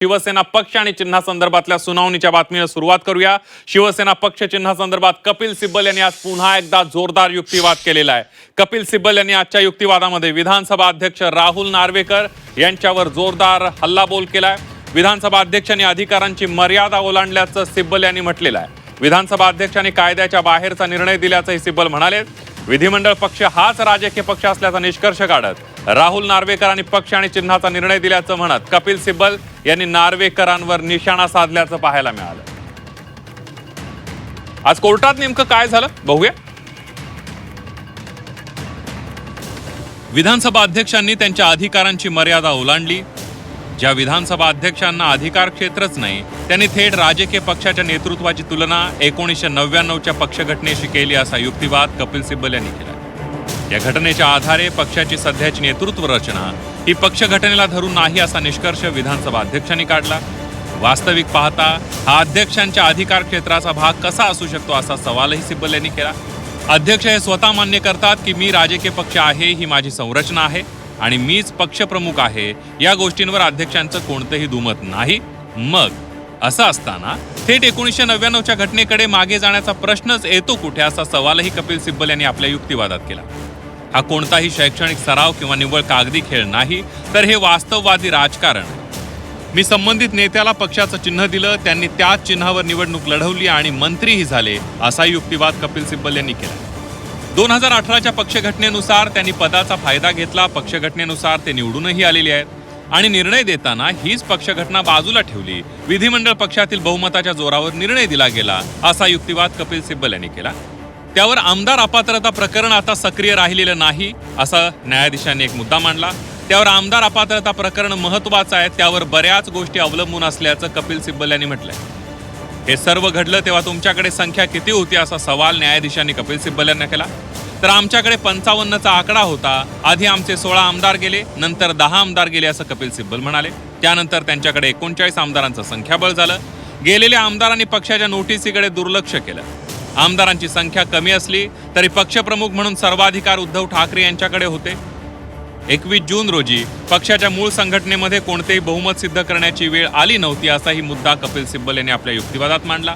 शिवसेना पक्ष आणि चिन्हासंदर्भातल्या सुनावणीच्या बातमीला सुरुवात करूया। शिवसेना पक्ष चिन्हासंदर्भात कपिल सिब्बल यांनी आज पुन्हा एकदा जोरदार युक्तिवाद केलेला आहे। कपिल सिब्बल यांनी आजच्या युक्तिवादामध्ये विधानसभा अध्यक्ष राहुल नार्वेकर यांच्यावर जोरदार हल्लाबोल केलाय। विधानसभा अध्यक्षांनी अधिकारांची मर्यादा ओलांडल्याचं सिब्बल यांनी म्हटलेलं आहे। विधानसभा अध्यक्षांनी कायद्याच्या बाहेरचा निर्णय दिल्याचंही सिब्बल म्हणाले। विधिमंडळ पक्ष हाच राजकीय पक्ष असल्याचा निष्कर्ष काढत राहुल नार्वेकर आणि पक्ष आणि चिन्हाचा निर्णय दिल्याचं म्हणत कपिल सिब्बल यांनी नार्वेकरांवर निशाणा साधल्याचं पाहायला मिळालं। आज कोर्टात नेमकं काय झालं बघूया। विधानसभा अध्यक्षांनी त्यांच्या अधिकारांची मर्यादा ओलांडली। ज्या विधानसभा अध्यक्षांना अधिकार क्षेत्रच नाही त्यांनी थेट राजकीय पक्षाच्या नेतृत्वाची तुलना 1999च्या पक्षघटनेशी केली असा युक्तिवाद कपिल सिब्बल यांनी केला। या घटनेच्या आधारे पक्षाची सध्याची नेतृत्व रचना ही पक्षघटनेला धरून नाही असा निष्कर्ष विधानसभा अध्यक्षांनी काढला। वास्तविक पाहता हा अध्यक्षांच्या अधिकार क्षेत्राचा भाग कसा असू शकतो असा सवालही सिब्बल यांनी केला। अध्यक्ष हे स्वतः मान्य करतात की मी राजकीय पक्ष आहे, ही माझी संरचना आहे आणि मीच पक्षप्रमुख आहे। या गोष्टींवर अध्यक्षांचं कोणतंही दुमत नाही। मग असं असताना थेट 1999च्या घटनेकडे मागे जाण्याचा प्रश्नच येतो कुठे असा सवालही कपिल सिब्बल यांनी आपल्या युक्तिवादात केला। हा कोणताही शैक्षणिक सराव किंवा निव्वळ कागदी खेळ नाही, तर हे वास्तववादी राजकारण आहे। मी संबंधित नेत्याला पक्षाचं चिन्ह दिलं, त्यांनी त्याच चिन्हावर निवडणूक लढवली आणि मंत्रीही झाले असा युक्तिवाद कपिल सिब्बल यांनी केला। 2018च्या पक्षघटनेनुसार त्यांनी पदाचा फायदा घेतला। पक्षघटनेनुसार ते निवडूनही आलेले आहेत आणि निर्णय देताना हीच पक्षघटना बाजूला ठेवली। विधिमंडळ पक्षातील बहुमताच्या जोरावर निर्णय दिला गेला असा युक्तिवाद कपिल सिब्बल यांनी केला। त्यावर आमदार अपात्रता प्रकरण आता सक्रिय राहिलेलं नाही असा न्यायाधीशांनी एक मुद्दा मांडला। त्यावर आमदार अपात्रता प्रकरण महत्त्वाचं आहे, त्यावर बऱ्याच गोष्टी अवलंबून असल्याचं कपिल सिब्बल यांनी म्हटलंय। हे सर्व घडलं तेव्हा तुमच्याकडे संख्या किती होती असा सवाल न्यायाधीशांनी कपिल सिब्बल यांना केला। तर आमच्याकडे 55चा आकडा होता। आधी आमचे 16 आमदार गेले, नंतर 10 आमदार गेले असं कपिल सिब्बल म्हणाले। त्यानंतर त्यांच्याकडे 39 आमदारांचं संख्याबळ झालं। गेलेल्या आमदारांनी पक्षाच्या नोटिसीकडे दुर्लक्ष केलं। आमदारांची संख्या कमी असली तरी पक्षप्रमुख म्हणून सर्वाधिकार उद्धव ठाकरे यांच्याकडे होते। 21 जून रोजी पक्षाच्या मूळ संघटनेमध्ये कोणतेही बहुमत सिद्ध करण्याची वेळ आली नव्हती असाही मुद्दा कपिल सिब्बल यांनी आपल्या युक्तिवादात मांडला।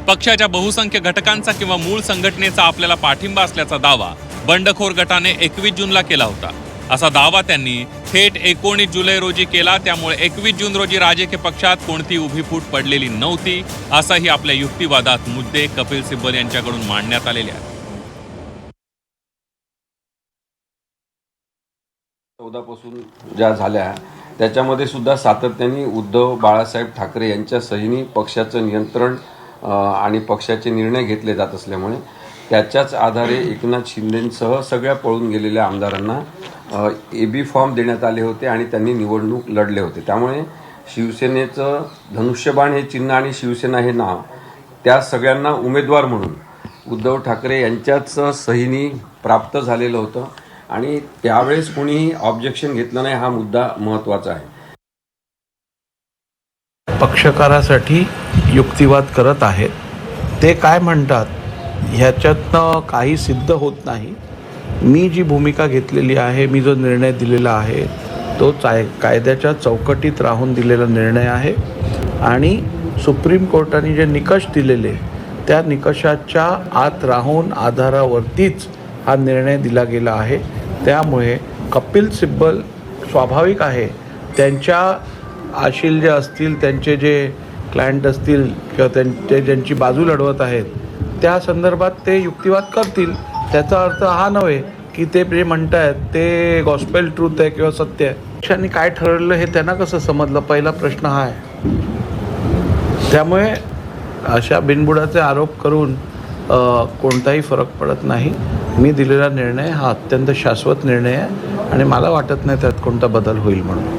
पक्षाच्या बहुसंख्य घटकांचा किंवा मूळ संघटनेचा आपल्याला पाठिंबा असल्याचा दावा बंडखोर गटाने 21 जूनला केला होता। असा दावा त्यांनी थेट 19 जुलै रोजी केला। त्यामुळे 21 जून रोजी राजकीय पक्षात कोणती उभी फूट पडलेली नव्हती असाही आपल्या युक्तिवादात मुद्दे कपिल सिब्बल यांच्याकडून मांडण्यात आलेले आहेत। 14 पासून ज्या झाल्या त्याच्यामध्ये सुद्धा सातत्याने उद्धव बाळासाहेब ठाकरे यांच्या सहीने पक्षाचं नियंत्रण आणि पक्षाचे निर्णय घेतले जात असल्यामुळे त्याच्याच आधारे एकनाथ शिंदेंसह सगळ्या पळून गेलेल्या आमदारांना AB फॉर्म देण्यात आले होते आणि त्यांनी निवडणूक लढले होते। त्यामुळे शिवसेनेचं धनुष्यबाण हे चिन्ह आणि शिवसेना हे नाव त्या सगळ्यांना उमेदवार म्हणून उद्धव ठाकरे यांच्याच सहीने प्राप्त झालेलं होतं आणि त्यावेळेस कोणीही ऑब्जेक्शन घेतलं नाही। हा मुद्दा महत्त्वाचा आहे। पक्षकारासाठी युक्तिवाद करत आहेत, ते काय म्हणतात ह्याच्यातनं काही सिद्ध होत नाही। मी जी भूमिका घेतलेली आहे, मी जो निर्णय दिलेला आहे तो कायद्याच्या चौकटीत राहून दिलेला निर्णय आहे आणि सुप्रीम कोर्टाने जे निकष दिलेले त्या निकषाच्या आत राहून आधारावरतीच हा निर्णय दिला गेला आहे। त्यामुळे कपिल सिब्बल स्वाभाविक आहे त्यांच्या आशील जे असतील, त्यांचे जे क्लायंट असतील किंवा त्यांचे ज्यांची बाजू लढवत आहेत त्या संदर्भात ते युक्तिवाद करतील। त्याचा अर्थ हा नव्हे की ते जे म्हणतायत ते गॉस्पेल ट्रूथ आहे किंवा सत्य आहे। पक्षांनी काय ठरवलं हे त्यांना कसं समजलं, पहिला प्रश्न हा आहे। त्यामुळे अशा बिनबुडाचे आरोप करून कोणताही फरक पडत नाही। मी दिलेला निर्णय हा अत्यंत शाश्वत निर्णय आहे आणि मला वाटत नाही त्यात कोणता बदल होईल म्हणून।